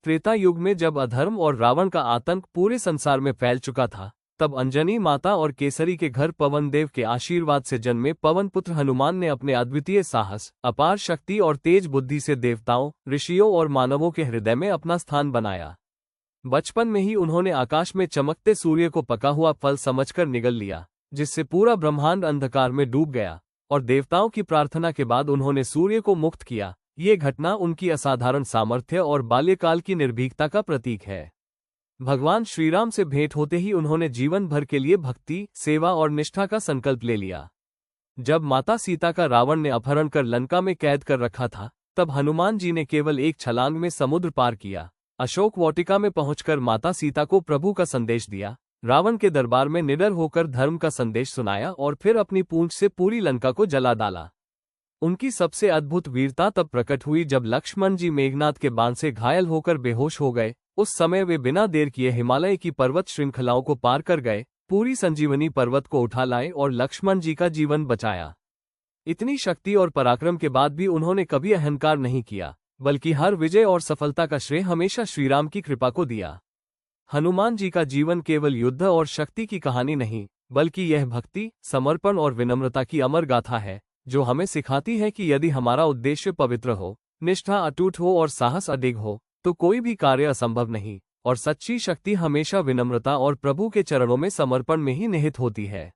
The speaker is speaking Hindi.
त्रेता युग में जब अधर्म और रावण का आतंक पूरे संसार में फैल चुका था, तब अंजनी माता और केसरी के घर पवन देव के आशीर्वाद से जन्मे पवन पुत्र हनुमान ने अपने अद्वितीय साहस, अपार शक्ति और तेज बुद्धि से देवताओं, ऋषियों और मानवों के हृदय में अपना स्थान बनाया। बचपन में ही उन्होंने आकाश में चमकते सूर्य को पका हुआ फल समझकर निगल लिया, जिससे पूरा ब्रह्मांड अंधकार में डूब गया, और देवताओं की प्रार्थना के बाद उन्होंने सूर्य को मुक्त किया। ये घटना उनकी असाधारण सामर्थ्य और बाल्यकाल की निर्भीकता का प्रतीक है। भगवान श्रीराम से भेंट होते ही उन्होंने जीवन भर के लिए भक्ति, सेवा और निष्ठा का संकल्प ले लिया। जब माता सीता का रावण ने अपहरण कर लंका में कैद कर रखा था, तब हनुमान जी ने केवल एक छलांग में समुद्र पार किया, अशोक वाटिका में पहुंचकर माता सीता को प्रभु का संदेश दिया, रावण के दरबार में निडर होकर धर्म का संदेश सुनाया और फिर अपनी पूंछ से पूरी लंका को जला डाला। उनकी सबसे अद्भुत वीरता तब प्रकट हुई जब लक्ष्मण जी मेघनाद के बाण से घायल होकर बेहोश हो गए। उस समय वे बिना देर किए हिमालय की पर्वत श्रृंखलाओं को पार कर गए, पूरी संजीवनी पर्वत को उठा लाए और लक्ष्मण जी का जीवन बचाया। इतनी शक्ति और पराक्रम के बाद भी उन्होंने कभी अहंकार नहीं किया, बल्कि हर विजय और सफलता का श्रेय हमेशा श्रीराम की कृपा को दिया। हनुमान जी का जीवन केवल युद्ध और शक्ति की कहानी नहीं, बल्कि यह भक्ति, समर्पण और विनम्रता की अमर गाथा है, जो हमें सिखाती है कि यदि हमारा उद्देश्य पवित्र हो, निष्ठा अटूट हो और साहस अडिग हो, तो कोई भी कार्य असंभव नहीं, और सच्ची शक्ति हमेशा विनम्रता और प्रभु के चरणों में समर्पण में ही निहित होती है।